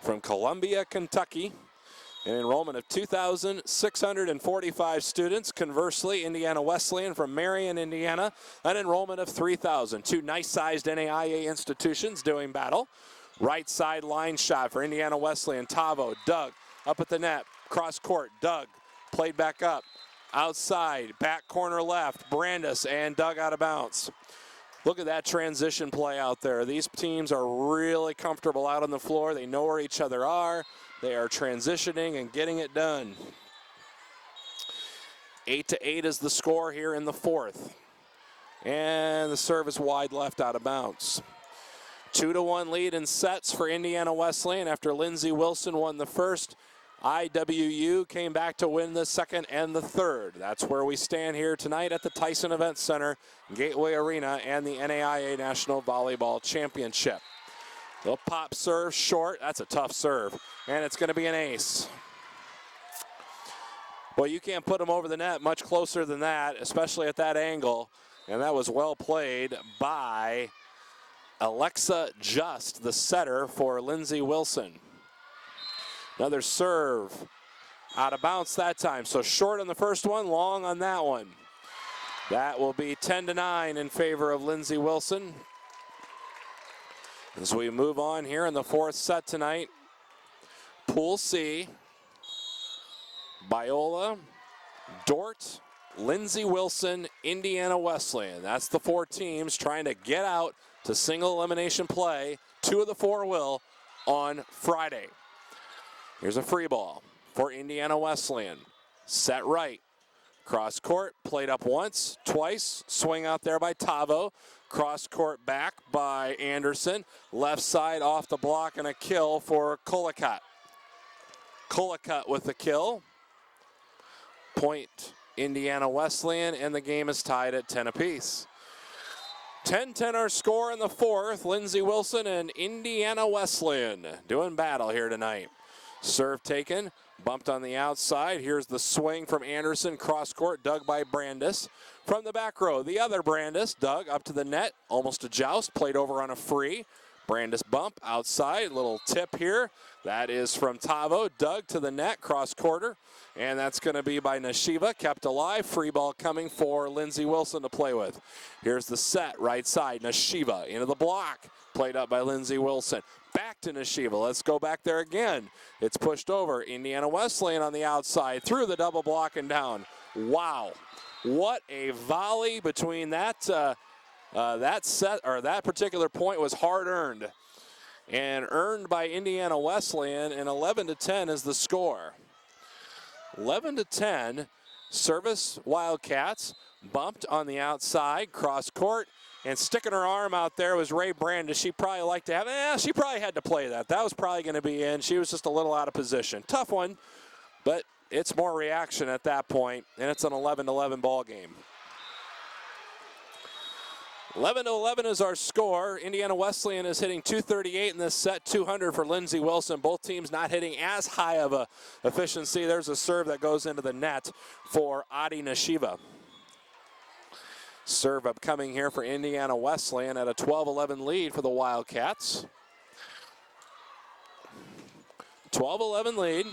from Columbia, Kentucky. An enrollment of 2,645 students. Conversely, Indiana Wesleyan from Marion, Indiana, an enrollment of 3,000. Two nice-sized NAIA institutions doing battle. Right side line shot for Indiana Wesleyan. Tavo, Doug, up at the net, cross court. Doug played back up, outside, back corner left. Brandis and Doug out of bounds. Look at that transition play out there. These teams are really comfortable out on the floor. They know where each other are. They are transitioning and getting it done. 8-8 is the score here in the fourth. And the service wide left out of bounds. 2-1 lead in sets for Indiana Wesleyan after Lindsey Wilson won the first. IWU came back to win the second and the third. That's where we stand here tonight at the Tyson Event Center, Gateway Arena, and the NAIA National Volleyball Championship. They'll pop serve short. That's a tough serve. And it's going to be an ace. Well, you can't put them over the net much closer than that, especially at that angle. And that was well played by Alexa Just, the setter for Lindsey Wilson. Another serve out of bounds that time. So short on the first one, long on that one. That will be 10-9 in favor of Lindsey Wilson. As we move on here in the fourth set tonight, Pool C, Biola, Dordt, Lindsey Wilson, Indiana Wesleyan. That's the four teams trying to get out to single elimination play. Two of the four will on Friday. Here's a free ball for Indiana Wesleyan. Set right. Cross court, played up once, twice. Swing out there by Tavo. Cross court back by Anderson. Left side off the block and a kill for Collicutt. Collicutt with the kill. Point Indiana Wesleyan, and the game is tied at 10 apiece. 10-10 our score in the fourth. Lindsey Wilson and Indiana Wesleyan doing battle here tonight. Serve taken, bumped on the outside. Here's the swing from Anderson, cross court, dug by Brandis. From the back row, the other Brandis, dug up to the net, almost a joust, played over on a free. Brandis bump outside, little tip here. That is from Tavo, dug to the net, cross quarter. And that's going to be by Nashiva, kept alive. Free ball coming for Lindsey Wilson to play with. Here's the set, right side, Nashiva into the block. Played up by Lindsey Wilson. Back to Nashiva. Let's go back there again. It's pushed over. Indiana Wesleyan on the outside, through the double block and down. Wow. What a volley between that set, or that particular point was hard earned. And earned by Indiana Wesleyan, and 11-10 is the score. 11-10, service Wildcats, bumped on the outside, cross court, and sticking her arm out there was Ray Brandis. She probably liked to have, she probably had to play that. That was probably going to be in. She was just a little out of position. Tough one, but it's more reaction at that point, and it's an 11-11 ball game. 11-11 is our score. Indiana Wesleyan is hitting 238 in this set, 200 for Lindsey Wilson. Both teams not hitting as high of a efficiency. There's a serve that goes into the net for Adi Nashiva. Serve upcoming here for Indiana Wesleyan at a 12-11 lead for the Wildcats. 12-11 lead.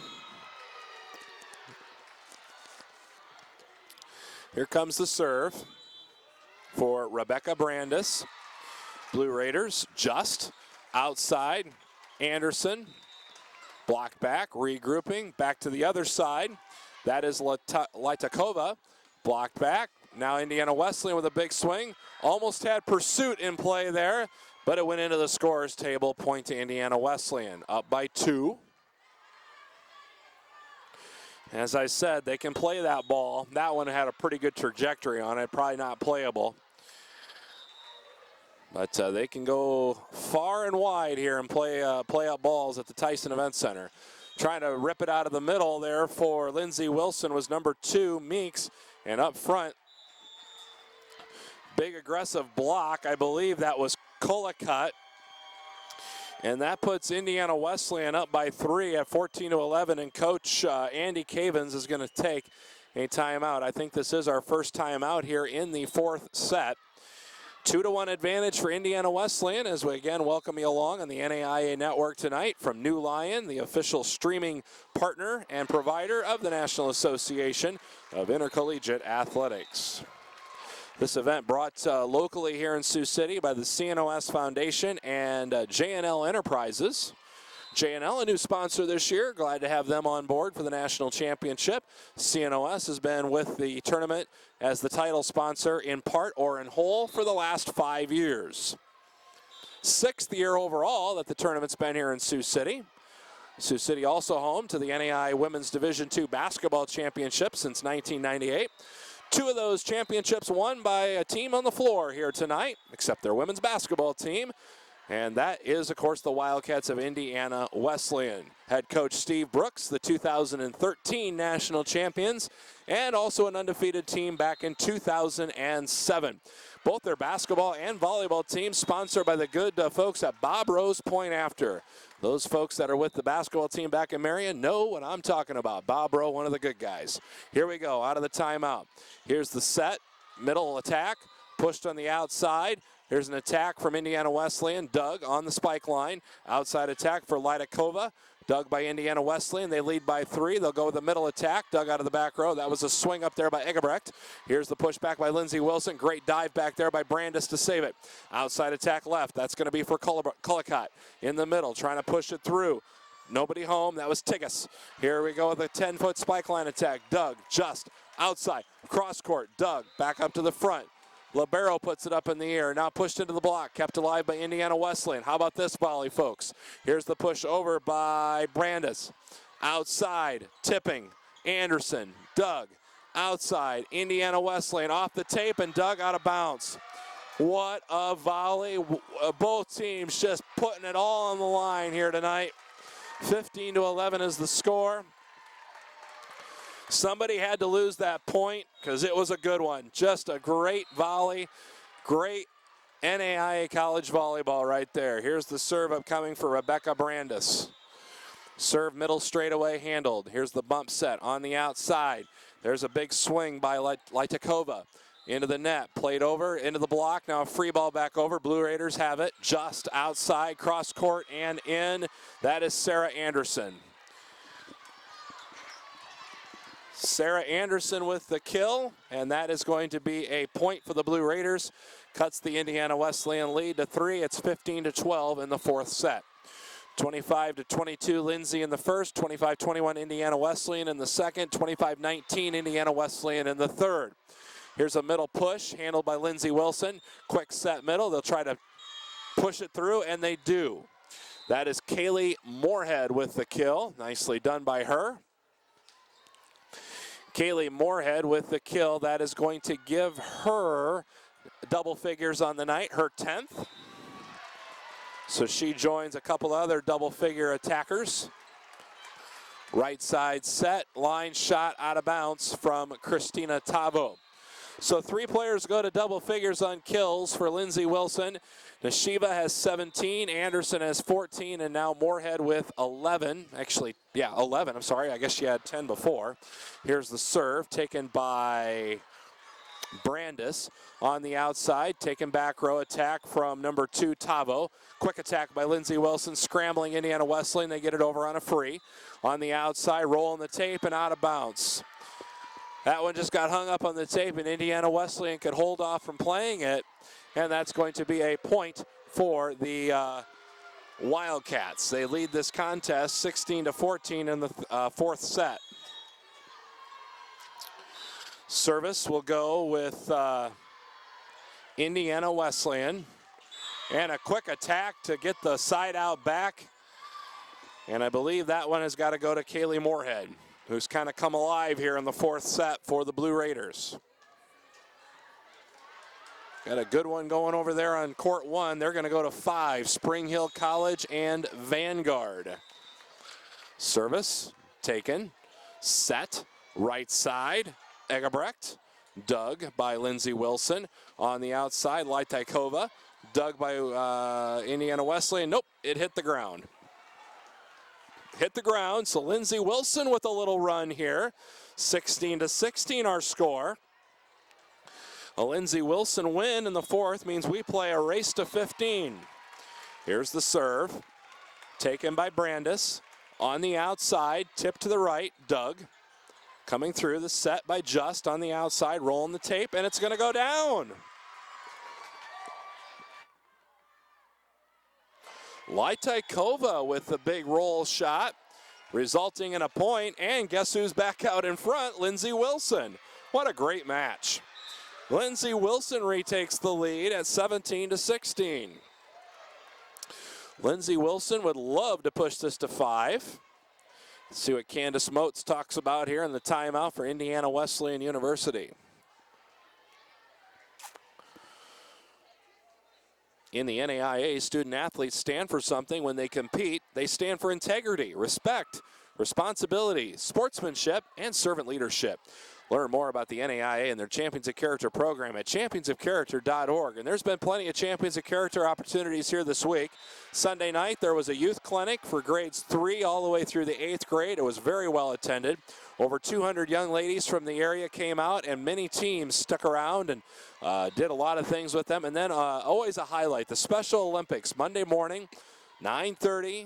Here comes the serve for Rebecca Brandis. Blue Raiders just outside. Anderson, block back, regrouping, back to the other side. That is Litakova, blocked back. Now Indiana Wesleyan with a big swing. Almost had pursuit in play there, but it went into the scorer's table. Point to Indiana Wesleyan, up by 2. As I said, they can play that ball. That one had a pretty good trajectory on it, probably not playable. But they can go far and wide here and play up balls at the Tyson Event Center. Trying to rip it out of the middle there for Lindsey Wilson was number 2, Meeks. And up front, big aggressive block. I believe that was Collicutt. And that puts Indiana Wesleyan up by 3 at 14-11. And Coach Andy Cavins is going to take a timeout. I think this is our first timeout here in the fourth set. 2-1 advantage for Indiana Wesleyan as we again welcome you along on the NAIA Network tonight from New Lion, the official streaming partner and provider of the National Association of Intercollegiate Athletics. This event brought locally here in Sioux City by the CNOS Foundation and J&L Enterprises. J&L, a new sponsor this year. Glad to have them on board for the national championship. CNOS has been with the tournament as the title sponsor in part or in whole for the last 5 years. 6th year overall that the tournament's been here in Sioux City. Sioux City also home to the NAIA Women's Division II Basketball Championship since 1998. 2 of those championships won by a team on the floor here tonight, except their women's basketball team. And that is, of course, the Wildcats of Indiana Wesleyan. Head coach Steve Brooks, the 2013 national champions, and also an undefeated team back in 2007. Both their basketball and volleyball teams sponsored by the good folks at Bob Rose Point After. Those folks that are with the basketball team back in Marion know what I'm talking about. Bob Rowe, one of the good guys. Here we go, out of the timeout. Here's the set, middle attack, pushed on the outside. Here's an attack from Indiana Wesleyan. Doug on the spike line. Outside attack for Lidakova. Dug by Indiana Wesleyan. They lead by 3. They'll go with the middle attack. Dug out of the back row. That was a swing up there by Egebrecht. Here's the push back by Lindsey Wilson. Great dive back there by Brandis to save it. Outside attack left. That's going to be for Cullicott. In the middle, trying to push it through. Nobody home. That was Tigas. Here we go with a 10-foot spike line attack. Doug just outside. Cross court. Doug back up to the front. Libero puts it up in the air, now pushed into the block, kept alive by Indiana Wesleyan. How about this volley, folks? Here's the push over by Brandis. Outside, tipping, Anderson, Doug. Outside, Indiana Wesleyan off the tape and Doug out of bounds. What a volley. Both teams just putting it all on the line here tonight. 15-11 is the score. Somebody had to lose that point because it was a good one. Just a great volley. Great NAIA college volleyball right there. Here's the serve upcoming for Rebecca Brandis. Serve middle straightaway handled. Here's the bump set on the outside. There's a big swing by Litakova into the net. Played over, into the block. Now a free ball back over. Blue Raiders have it just outside, cross court and in. That is Sarah Anderson. Sarah Anderson with the kill, and that is going to be a point for the Blue Raiders. Cuts the Indiana Wesleyan lead to 3. It's 15-12 in the 4th set. 25-22 Lindsay in the first, 25-21 Indiana Wesleyan in the second, 25-19 Indiana Wesleyan in the third. Here's a middle push handled by Lindsay Wilson. Quick set middle. They'll try to push it through, and they do. That is Kaylee Moorhead with the kill. Nicely done by her. Kaylee Moorhead with the kill. That is going to give her double figures on the night, her 10th. So she joins a couple other double figure attackers. Right side set, line shot out of bounds from Christina Tavo. So 3 players go to double figures on kills for Lindsay Wilson. Nashiva has 17, Anderson has 14, and now Moorhead with 11. Actually, yeah, 11, I'm sorry. I guess she had 10 before. Here's the serve taken by Brandis on the outside. Taken back row attack from number 2, Tavo. Quick attack by Lindsay Wilson, scrambling Indiana Wesleyan. They get it over on a free. On the outside, rolling the tape and out of bounds. That one just got hung up on the tape, and Indiana Wesleyan could hold off from playing it, and that's going to be a point for the Wildcats. They lead this contest 16-14 in the 4th set. Service will go with Indiana Wesleyan, and a quick attack to get the side out back, and I believe that one has got to go to Kaylee Moorhead, who's kind of come alive here in the 4th set for the Blue Raiders. Got a good one going over there on court 1. They're going to go to 5, Spring Hill College and Vanguard. Service taken, set, right side, Egebrecht, dug by Lindsay Wilson. On the outside, Litakova, dug by Indiana Wesleyan. Nope, it hit the ground. Hit the ground, so Lindsay Wilson with a little run here. 16-16 our score. A Lindsey Wilson win in the fourth means we play a race to 15. Here's the serve, taken by Brandis. On the outside, tip to the right, Doug. Coming through the set by Just on the outside, rolling the tape, and it's gonna go down. Lightikova with the big roll shot, resulting in a point, and guess who's back out in front? Lindsey Wilson. What a great match. Lindsey Wilson retakes the lead at 17-16. Lindsey Wilson would love to push this to 5. Let's see what Candace Moats talks about here in the timeout for Indiana Wesleyan University. In the NAIA, student athletes stand for something when they compete. They stand for integrity, respect, responsibility, sportsmanship, and servant leadership. Learn more about the NAIA and their Champions of Character program at championsofcharacter.org. And there's been plenty of Champions of Character opportunities here this week. Sunday night, there was a youth clinic for grades 3 all the way through the 8th grade. It was very well attended. Over 200 young ladies from the area came out, and many teams stuck around and did a lot of things with them. And then always a highlight, the Special Olympics, Monday morning, 9:30.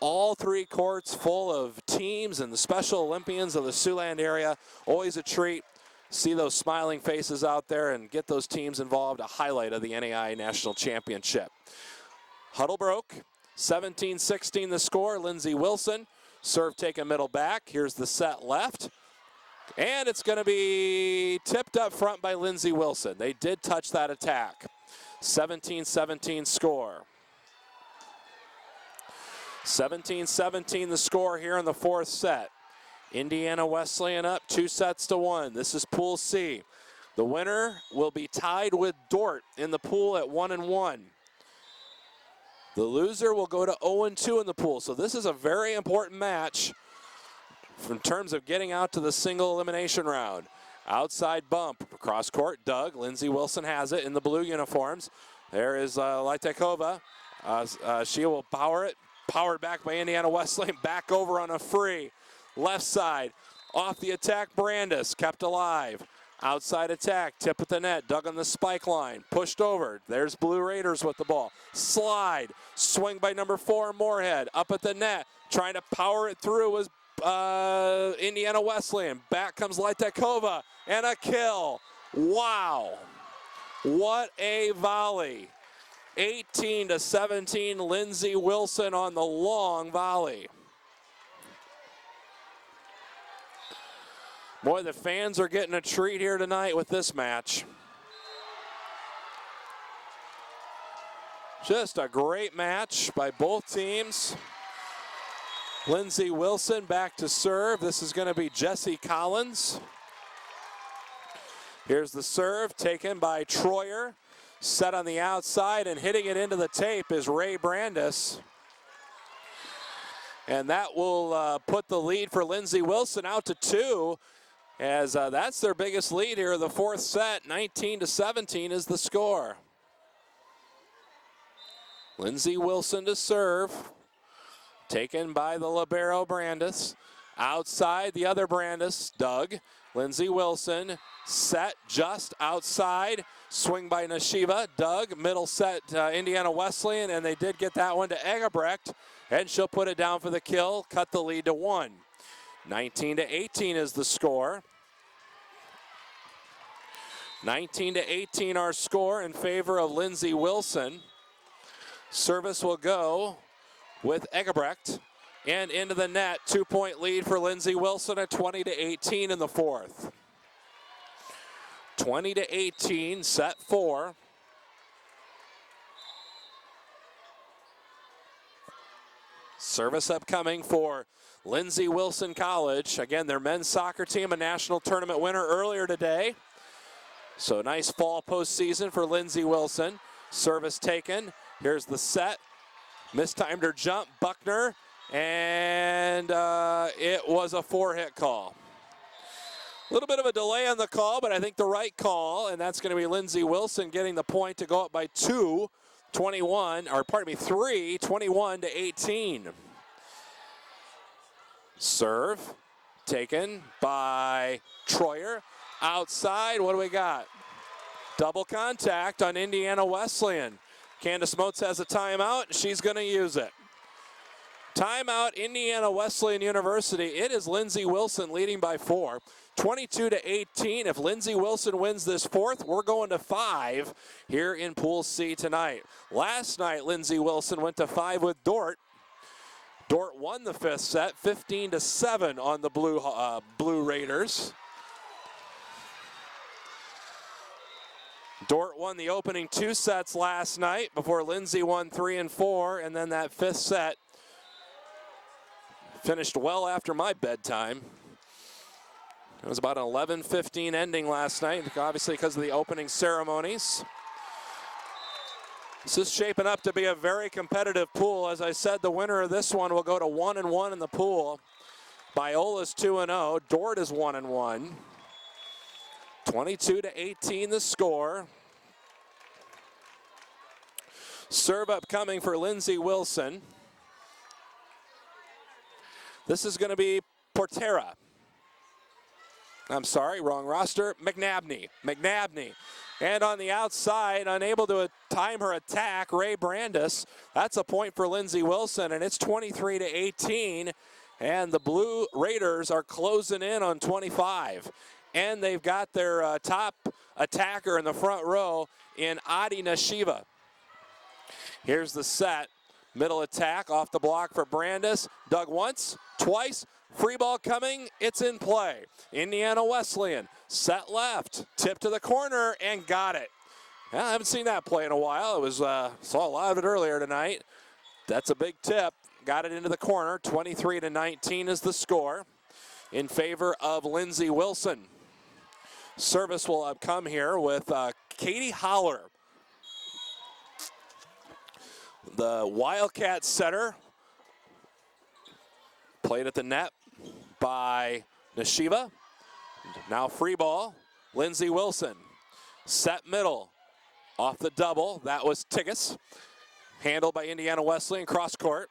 All 3 courts full of teams and the Special Olympians of the Siouxland area. Always a treat. See those smiling faces out there and get those teams involved. A highlight of the NAIA National Championship. Huddle broke. 17-16 the score. Lindsey Wilson. Serve taken middle back. Here's the set left. And it's going to be tipped up front by Lindsey Wilson. They did touch that attack. 17-17 score. 17-17 the score here in the fourth set. Indiana Wesleyan up 2-1. This is Pool C. The winner will be tied with Dordt in the pool at 1-1. The loser will go to 0-2 in the pool. So this is a very important match in terms of getting out to the single elimination round. Outside bump, cross court, Doug. Lindsey Wilson has it in the blue uniforms. There is Lightikova. She will power it. Powered back by Indiana Wesleyan, back over on a free. Left side, off the attack, Brandis, kept alive. Outside attack, tip at the net, dug on the spike line, pushed over. There's Blue Raiders with the ball. Slide, swing by number 4, Moorhead, up at the net. Trying to power it through was Indiana Wesleyan. Back comes Lightikova, and a kill. Wow, what a volley. 18-17, Lindsey Wilson on the long volley. Boy, the fans are getting a treat here tonight with this match. Just a great match by both teams. Lindsey Wilson back to serve. This is going to be Jesse Collins. Here's the serve taken by Troyer. Set on the outside, and hitting it into the tape is Ray Brandis. And that will put the lead for Lindsey Wilson out to 2, as that's their biggest lead here in the fourth set. 19-17 is the score. Lindsey Wilson to serve. Taken by the libero Brandis. Outside, the other Brandis, Doug. Lindsey Wilson set just outside. Swing by Nashiva. Doug, middle set, Indiana Wesleyan, and they did get that one to Egebrecht, and she'll put it down for the kill, cut the lead to 1. 19-18 is the score. 19-18 our score in favor of Lindsey Wilson. Service will go with Egebrecht, and into the net. 2-point lead for Lindsey Wilson at 20-18 in the fourth. 20-18, set 4. Service upcoming for Lindsey Wilson College. Again, their men's soccer team, a national tournament winner earlier today. So nice fall postseason for Lindsey Wilson. Service taken. Here's the set. Mistimed her jump, Buckner, and it was a 4-hit call. A little bit of a delay on the call, but I think the right call, and that's going to be Lindsey Wilson getting the point to go up by 3, 21-18. Serve taken by Troyer. Outside, what do we got? Double contact on Indiana Wesleyan. Candace Moats has a timeout. She's going to use it. Timeout, Indiana Wesleyan University. It is Lindsey Wilson leading by 4. 22-18. If Lindsey Wilson wins this fourth, we're going to 5 here in Pool C tonight. Last night, Lindsey Wilson went to 5 with Dordt. Dordt won the 5th set, 15-7 on the Blue Raiders. Dordt won the opening 2 sets last night before Lindsey won 3 and 4, and then that 5th set finished well after my bedtime. It was about an 11-15 ending last night, obviously because of the opening ceremonies. This is shaping up to be a very competitive pool. As I said, the winner of this one will go to 1-1 in the pool. Biola's 2-0. Dordt is 1-1. 22-18 the score. Serve up coming for Lindsey Wilson. This is going to be Portera. I'm sorry, wrong roster. McNabney. And on the outside, unable to time her attack, Ray Brandis. That's a point for Lindsey Wilson, and it's 23-18. And the Blue Raiders are closing in on 25. And they've got their top attacker in the front row in Adi Nashiva. Here's the set. Middle attack off the block for Brandis. Dug once, twice. Free ball coming, it's in play. Indiana Wesleyan, set left, tip to the corner, and got it. Well, I haven't seen that play in a while. It was saw a lot of it earlier tonight. That's a big tip. Got it into the corner. 23-19 is the score in favor of Lindsey Wilson. Service will come here with Katie Holler. The Wildcat setter played at the net by Nashiva. Now free ball, Lindsey Wilson. Set middle, off the double, that was Tigas. Handled by Indiana Wesleyan, cross court.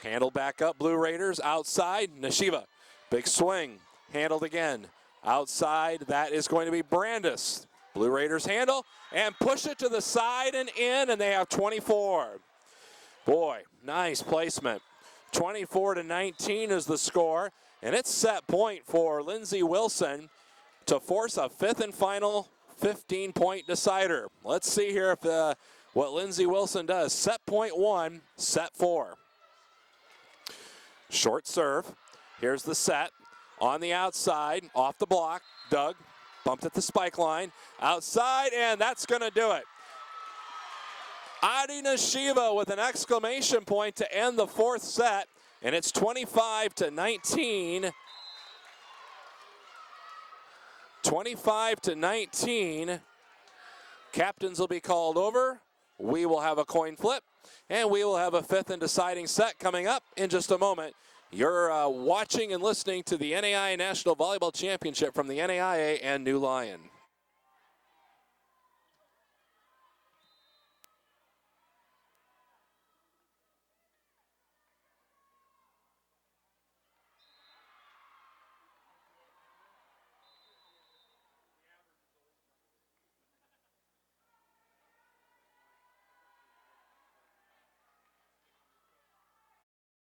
Handled back up, Blue Raiders, outside, Nashiva. Big swing, handled again. Outside, that is going to be Brandis. Blue Raiders handle, and push it to the side and in, and they have 24. Boy, nice placement. 24-19 is the score, and it's set point for Lindsey Wilson to force a 5th and final 15-point decider. Let's see here if what Lindsey Wilson does. Set point 1, set 4. Short serve. Here's the set. On the outside, off the block, Doug bumped at the spike line. Outside, and that's going to do it. Adi Nashiva with an exclamation point to end the 4th set, and it's 25-19. 25-19. Captains will be called over. We will have a coin flip, and we will have a 5th and deciding set coming up in just a moment. You're watching and listening to the NAIA National Volleyball Championship from the NAIA and New Lion.